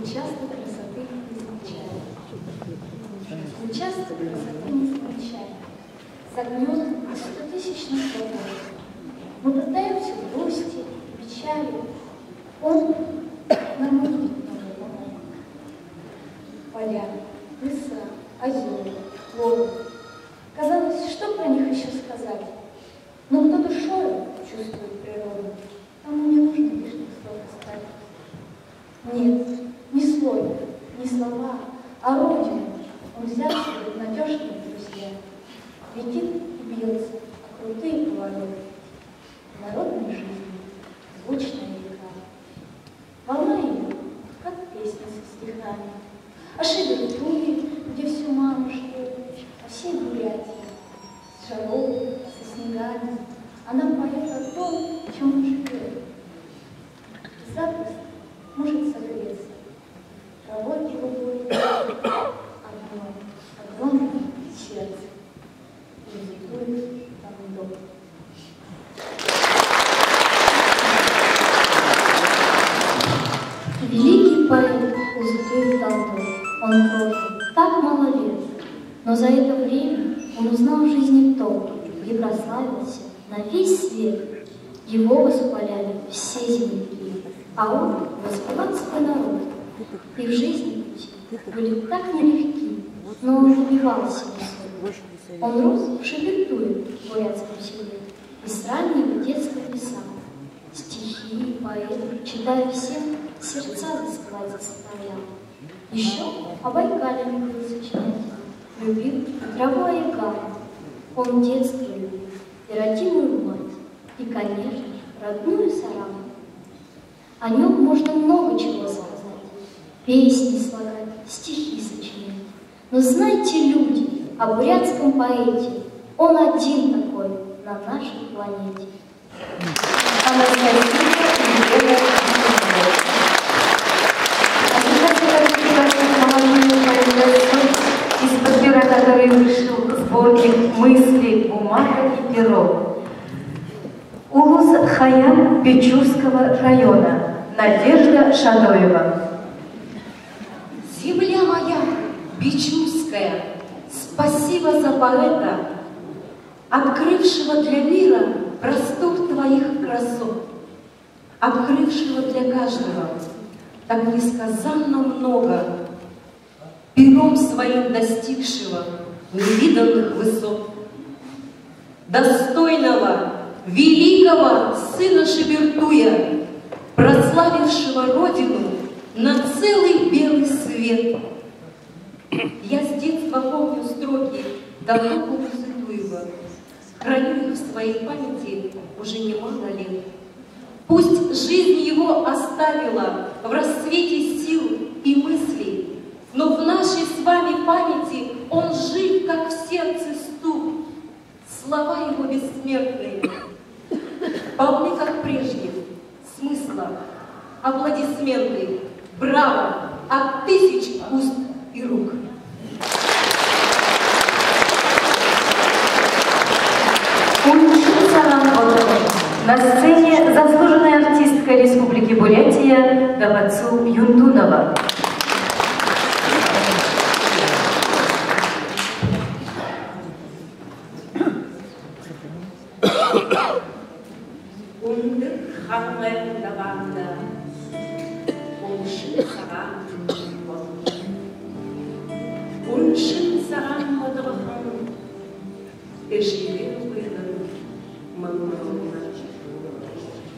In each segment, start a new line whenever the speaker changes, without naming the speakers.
часто красоты не замечаем. Мы часто красоты не замечаем. Согнет из 100-тысячных слов. Мы пытаемся в грусти, печали. Он нам не помог. Поля, леса, озера, ловы. Казалось, что про них еще сказать? Но кто душою чувствует природу, тому не нужно лишних слов оставить. Нет, не слой, не слова, а родину он взял себе надежные друзья. Летит и бьется о крутые повороты. Народной жизни звучная река. Волна ее, как песня со стихами. О Шибертуре, где всю маму ждет, о всей Бурятии, с жарой, со снегами. Она поет о том, чем он живет. Запросто может согреться травой голубой, одно огромное сердце, летует там дом. Великий поэт Узыкбек Далтов, он прожил так мало лет, но за это время он узнал в жизни толк и прославился на весь свет. Его восхваляли все земляки, а он воспевал свой народ. И в жизни пути были так нелегки, но он добивался высот. Он рос в Шибертуре, в бурятском селе, и с раннего детства писал. Стихи, поэмы, читая всем, сердца засыпать заставлял. Еще о Байкале любил сочинять, любил траву Аягая. Он детство любил, и родимую мать, и, конечно, родную Сараму. О нем можно много чего сказать, песни слагать, стихи сочинять. Но знайте, люди, о бурятском поэте, он один такой на нашей планете.
Из-под пера, который вышел сборник мыслей, бумага и перо. Улус Хаян Печурского района. Надежда Шадоева.
Земля моя Печурская, спасибо за поэта, открывшего для мира простор твоих красот, открывшего для каждого так несказанно много, пером своим достигшего невиданных высот, достойного, великого сына Шибертуя, прославившего родину на целый белый свет. Я с детства помню строки Давлета Мусатуева, храню их в своей памяти уже немало лет. Пусть жизнь его оставила в расцвете сил и мыслей, но в нашей с вами памяти он жив, как в сердце стук. Слова его бессмертные, полны, как прежде, смысла, аплодисменты, браво от тысяч уст и рук.
На сцене заслуженная артистка Республики Бурятия Давацу Юндунова.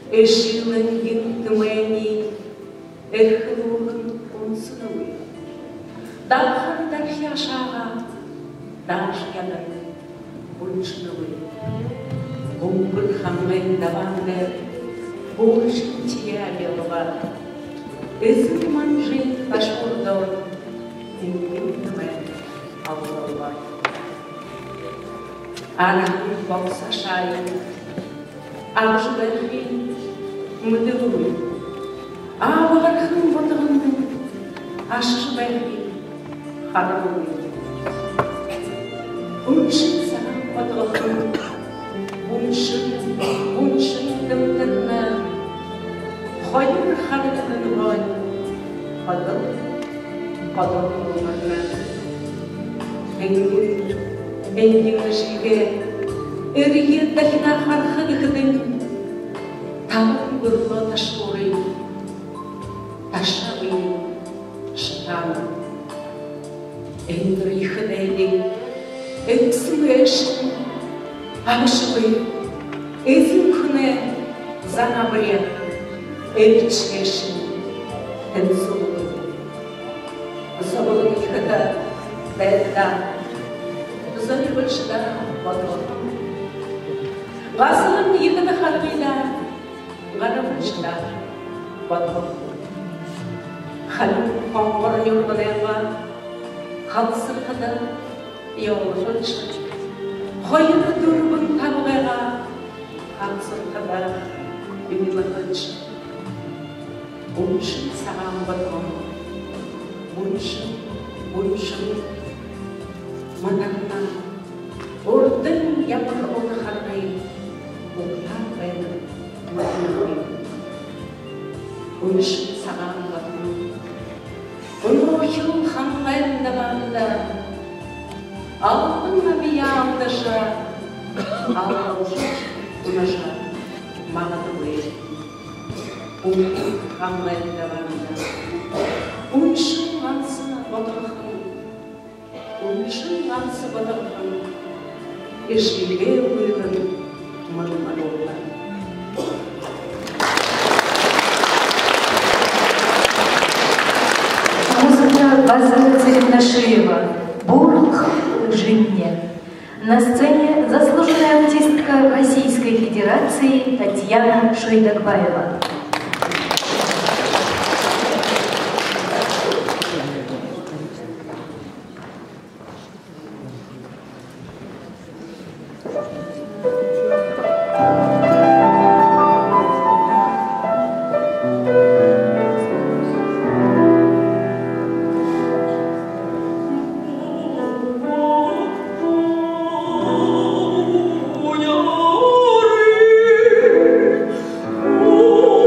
Эшилен ентмени, эхлуган онсуновы. Дахан дахяшага, дашьядан оншуновы. Бунгл хамген даванде, большин тиялелва. Эзн манжин пашурдон, ентмен аллалва. Арахын боксашайын, Акжберхин мыдылуй, Авархын ватығындың, Ашжберхин харылуй. Уншын саған ватығын, Уншын дымдынны, Хойыр харылын ғой, Kadın olmanı, engin şige, eriye dakina harkı gıdın, tamam gurla taşuri, taşavi, şıtan, engri hıdeyli, eksüeşin, aşıvi, ezin kune, zanabriye, elçeşin, tenzulu. Забыл никогда, да, зови больше да, вот. Васалам никогда харвида, гара больше да, вот. Халю помор юрбалева, халсыр када, йол больше. Хойын дурбын табыга, халсыр када, юнила больше. Умшин сагам батон. Bunşun, manakna, ordun yapar onu harmayı, oklar benim, manakna. Bunşun sağan batın, bunu yıl hanlayın davanda, altınla bir yağdaşa, ağlamış, bunaşa, mağadı verir. Bunu hanlayın davanda, bunşun Ансына батырхан, Уншын ансы батырхан, Ешілге өйрін мұнман олар.
Музыка Базара Царевнашеева «Бург жене». На сцене заслуженная артистка Российской Федерации Татьяна Шойдакбаева.
Oh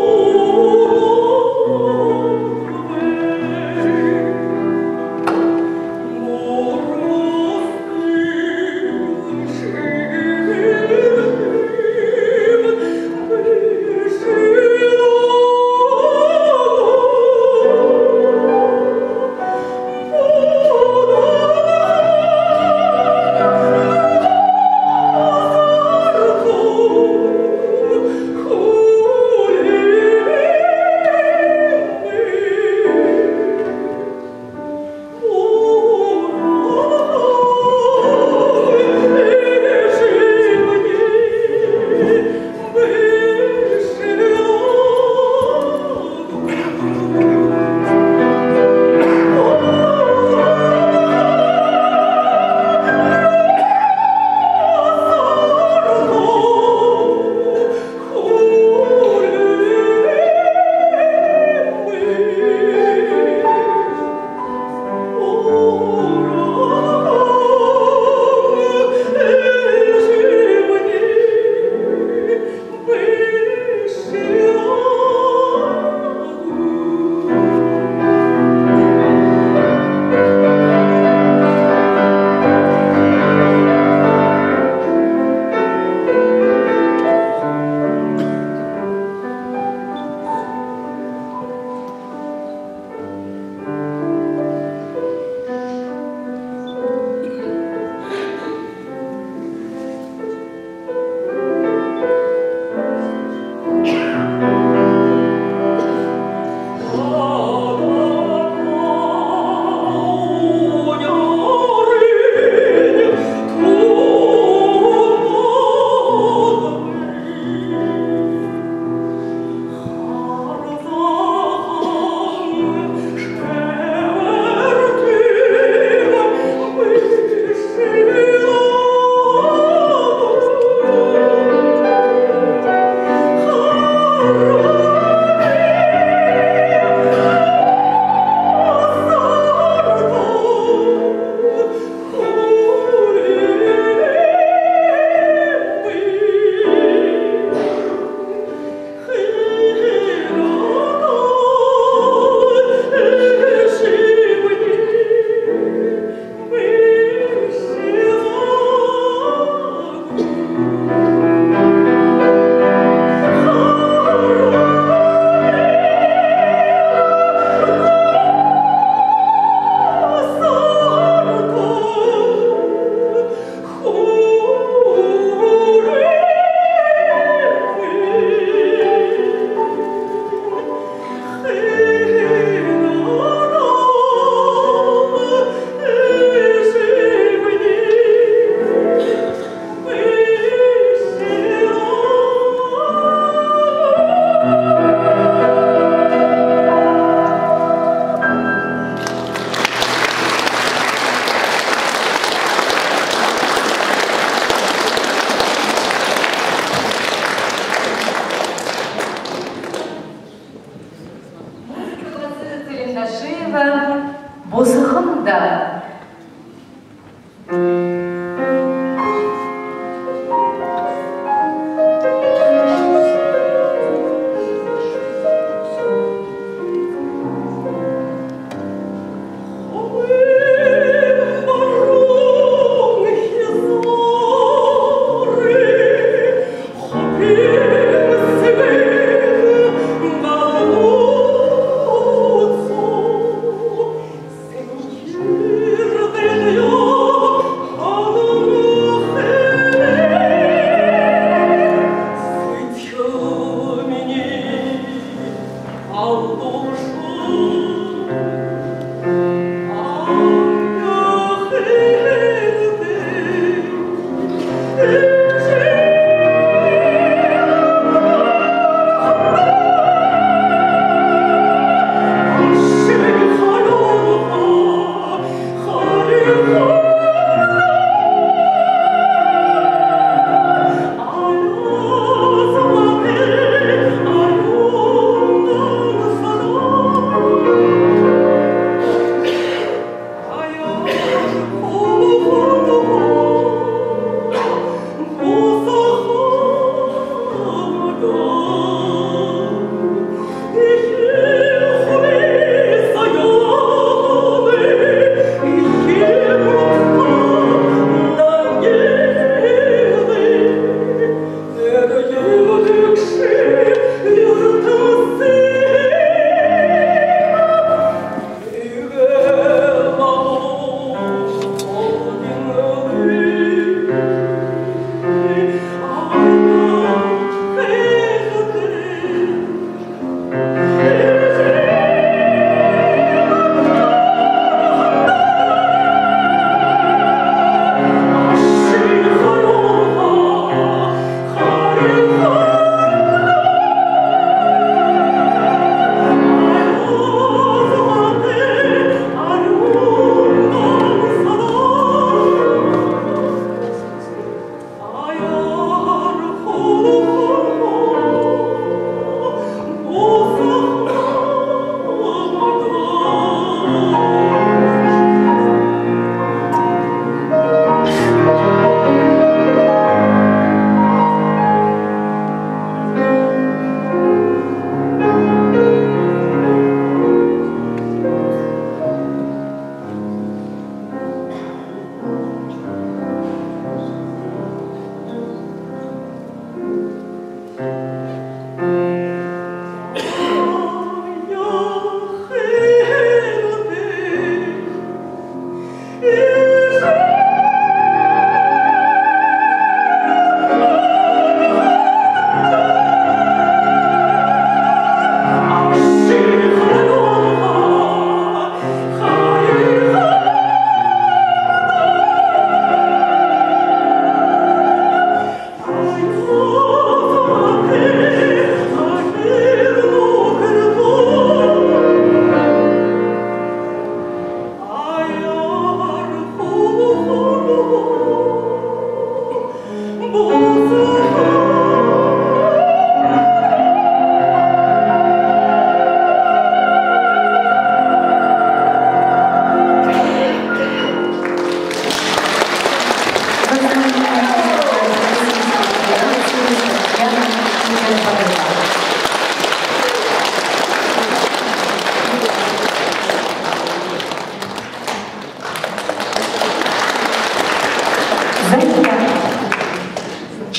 Ринашеева «Босыхымда».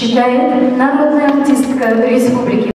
Читает народная артистка Республики